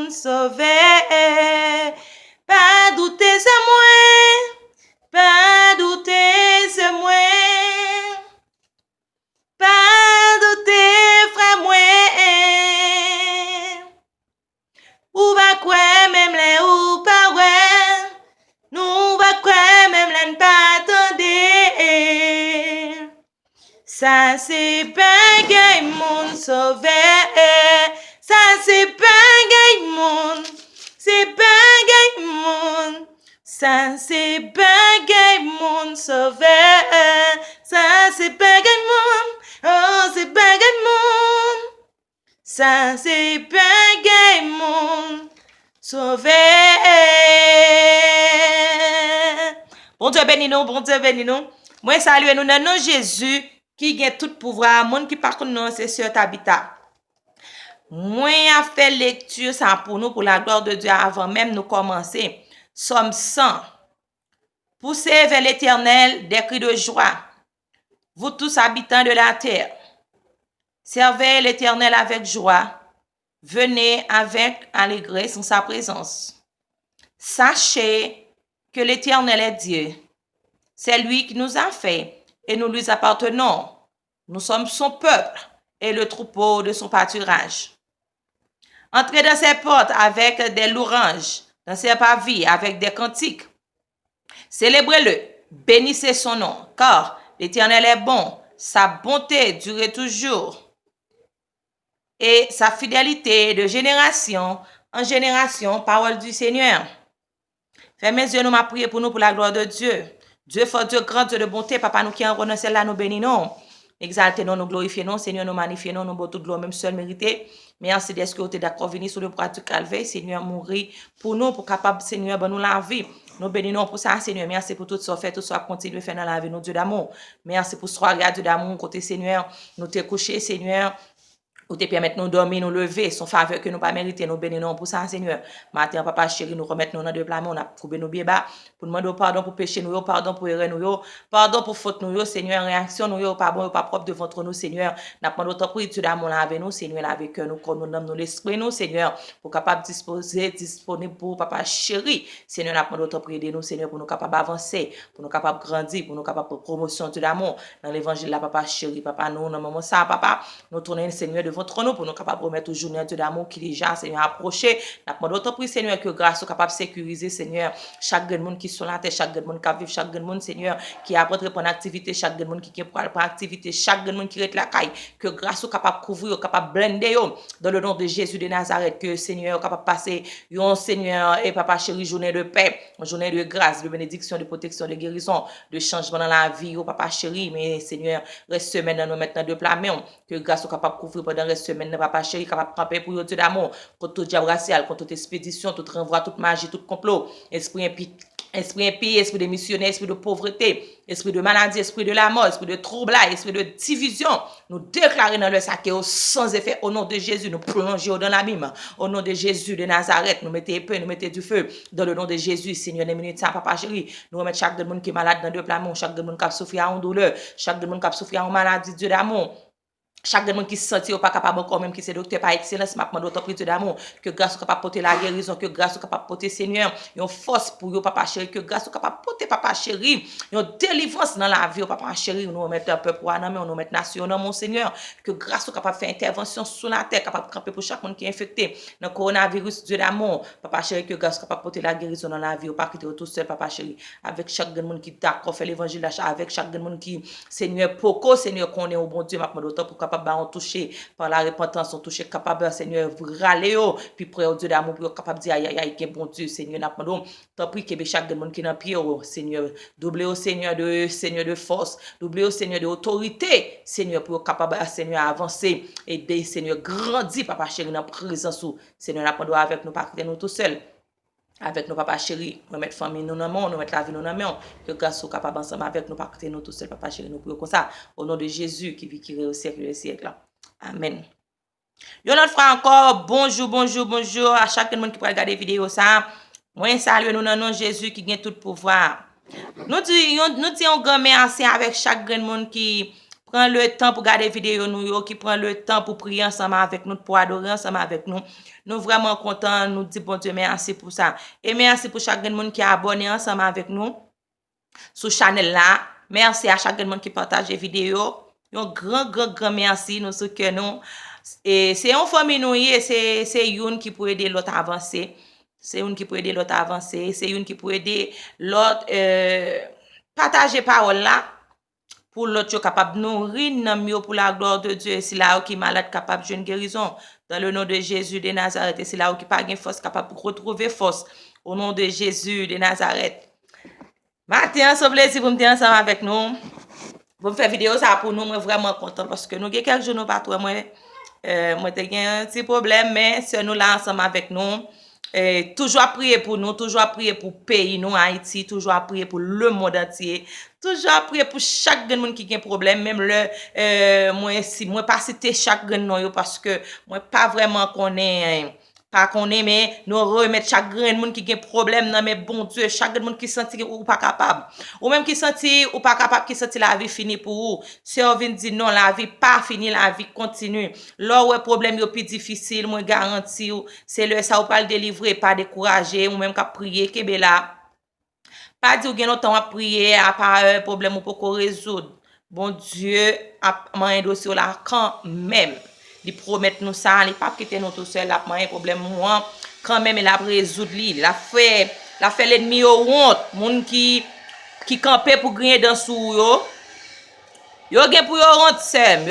moun sauvé. Pas douter c'est moi, pas douter c'est moi. Pas douter frère moi. Ou va quoi même les ou pas ouais. Nous va quoi même les pas attendre. Ça c'est pas gay moun sauvé. Ça c'est pas gay moun. C'est pas gay moun. Ça c'est pas gay moun sauvé. Ça c'est pas gay moun. Oh c'est pas gay moun. Ça c'est pas gay moun sauvé. Bon Dieu béni nous, bon Dieu béni nous. Moi salue nous dans nom Jésus qui a tout pouvoir, monde qui par contre non c'est sur habitat. Moi a fait lecture ça pour nous pour la gloire de Dieu avant même nous commencer. Somme 100. Poussez vers l'Éternel des cris de joie, vous tous habitants de la terre. Servez l'Éternel avec joie. Venez avec allégresse en sa présence. Sachez que l'Éternel est Dieu. C'est lui qui nous a fait et nous lui appartenons. Nous sommes son peuple et le troupeau de son pâturage. Entrez dans ses portes avec des louanges, dans ses pavillons avec des cantiques. Célébrez-le, bénissez son nom, car l'Éternel est bon, sa bonté dure toujours et sa fidélité de génération en génération, parole du Seigneur. Fermez les yeux, nous m'a prié pour nous, pour la gloire de Dieu. Dieu fort, Dieu grand, Dieu de bonté, papa nous qui en renoncé là, nous bénissons. Exaltez-nous, nous glorifions, Seigneur, nous magnifions, nous beau toute gloire, même seul mérité. Merci d'être que vous êtes d'accord venir sur le bras du calvaire, Seigneur, mourir pour nous, pour capable, Seigneur, ben nous la vie. Nous bénissons pour ça, Seigneur. Merci pour tout ce fait, tout ce qu'on continue de faire dans la vie, nous, Dieu d'amour. Merci pour ce soir, Dieu d'amour, côté Seigneur. Nous t'es couché, Seigneur. Ou te permettre nous dormir, nous lever, son faveur que nous pas mériter, nous bénissons pour ça, Seigneur. Matin, papa chéri, nous remettons nous dans deux plats, on a trouvé nos bien bas, pour demander pardon pour péché nous, pardon pour erreur nous, pardon pour faute nous, Seigneur, réaction nous, pas bon, pas propre devant nous, Seigneur. N'a pas d'autre prix, tu d'amour avec nous, Seigneur, avec nous, comme nous nommons l'esprit, nous, Seigneur, pour capable disposer, disponible pour papa chéri. Seigneur, n'a pas d'autre prix de nous, Seigneur, pour nous capable avancer, pour nous capable grandir, pour nous capable promotion de l'amour dans l'évangile là, papa chéri, papa nous, dans moment ça, papa, nous tournons, Seigneur, devant nous pour nous capables de remettre toujours un Dieu d'amour qui déjà Seigneur approché. N'a pas d'autre prix Seigneur que grâce soit capable de sécuriser Seigneur chaque monde qui sur la terre, chaque monde qui vit, chaque monde Seigneur qui a pour activité, chaque monde qui pour activité, chaque monde qui reste la caille, que grâce soit capable de couvrir, capable de blender dans le nom de Jésus de Nazareth, que Seigneur capable de passer un Seigneur et papa chéri journée de paix, une journée de grâce, de bénédiction, de protection, de guérison, de changement dans la vie, au papa chéri, mais Seigneur reste semaine dans nous maintenant de plat que grâce soit capable de couvrir pendant reste semaine papa chéri capable de camper pour Dieu d'amour contre tout diable racial, contre toute expédition, tout renvoi, toute magie, tout complot, esprit impie, esprit de missionnaire, esprit de pauvreté, esprit de maladie, esprit de la mort, esprit de trouble, esprit de division. Nous déclarons dans le sac sans effet au nom de Jésus, nous plongeons dans l'abîme. Au nom de Jésus de Nazareth, nous mettons épée, nous mettons du feu. Dans le nom de Jésus, Seigneur, les minutes, papa chéri, nous remettons chaque monde qui est malade dans deux plats, chaque monde qui a souffert en douleur, chaque monde qui a souffert en maladie, Dieu d'amour. Chaque monde qui se sentit pas capable encore même qui c'est docteur par excellence m'a demandé autant prière d'amour que grâce soit capable porter la guérison que grâce soit capable porter Seigneur une force pour yo papa chéri que grâce soit capable porter papa chéri une délivrance dans la vie papa chéri nous remettre un peu pour nous nous mettre nation dans mon Seigneur que grâce soit capable faire intervention sur la terre capable camper pour chaque monde qui est infecté dans coronavirus Dieu d'amour papa chéri que grâce soit capable porter la guérison dans la vie pas quitter tout seul papa chéri avec chaque monde qui d'accord fait l'évangile avec chaque monde qui Seigneur poko Seigneur qu'on est au bon Dieu m'a demandé autant pour capable on touché par la repentance, on touché capable Seigneur râler puis près au Dieu d'amour pour capable dire aïe aïe aïe bon Dieu Seigneur n'a pas tant prie que chaque monde qui dans pied Seigneur doublé au Seigneur de force, doublé au Seigneur de autorité, Seigneur pour capable Seigneur avancer aider Seigneur grandir papa chéri dans présence Seigneur n'a pas avec nous pas quitter nous tout seul. Avec nos papa chéri, nous mettre famille nous dans main, nous mettre la vie nous dans main, que grâce soit capable ensemble avec nous pas quitter nous tout seul papa chéri nous prions comme ça au nom de Jésus qui vit qui règne au siècle des siècles. Amen. Yo notre frère encore bonjour à chaque monde qui peut regarder vidéo ça. Moi salue nous dans nom Jésus qui gagne tout pouvoir. Nous disons grand merci avec chaque grand monde qui prend le temps pour regarder vidéo nous, qui prend le temps pour prier ensemble avec nous, pour adorer ensemble avec nous. Nous vraiment contents, nous disons bon Dieu merci pour ça. Et merci pour chaque monde qui a abonné ensemble avec nous sur channel là. Merci à chaque monde qui partage les vidéos. Un grand merci nous ce que nous. Et c'est une famille nous, c'est une qui peut aider l'autre à avancer. C'est une qui peut aider l'autre à avancer. C'est une qui peut aider l'autre partager parole là. Pour l'autre capable de nourrir pour la gloire de Dieu. C'est là où qui est malade capable de une guérison. Dans le nom de Jésus de Nazareth. C'est là où qui pas de force capable de retrouver force. Au nom de Jésus de Nazareth. Matin, c'est un plaisir pour me tenir ensemble avec nous. Pour me faire vidéo ça pour nous, moi vraiment content parce que nous avons quelques jours pas toi moi j'ai un petit problème mais c'est nous là ensemble avec nous. Toujours à prier pour nous, toujours à prier pour le pays, nous, Haïti, toujours à prier pour le monde entier, toujours à prier pour chaque monde qui a un problème, même moi pas citer chaque nom parce que moi pas vraiment connais pas mais nous remettre chaque monde qui a un problème non mais bon Dieu, chaque monde qui senti ou pas capable ou même qui senti ou pas capable qui senti la vie finie pour vous. Si on vient dire non, la vie pas finie, la vie continue. Là où problème yo plus difficile, moi garantis c'est le ça ou pas le délivrer, pas décourager ou même qu'à prier que là. Pas dire gen longtemps à prier à part problème ou pour résoudre. Bon Dieu a un dossier là quand même. Il promet nous ça, il pas quitter nous tout seul, il a un problème moi quand même il a résoudre lui, il a fait l'ennemi au honte, monde qui campait pour gagner dans sou yo gen pour yo honte sem.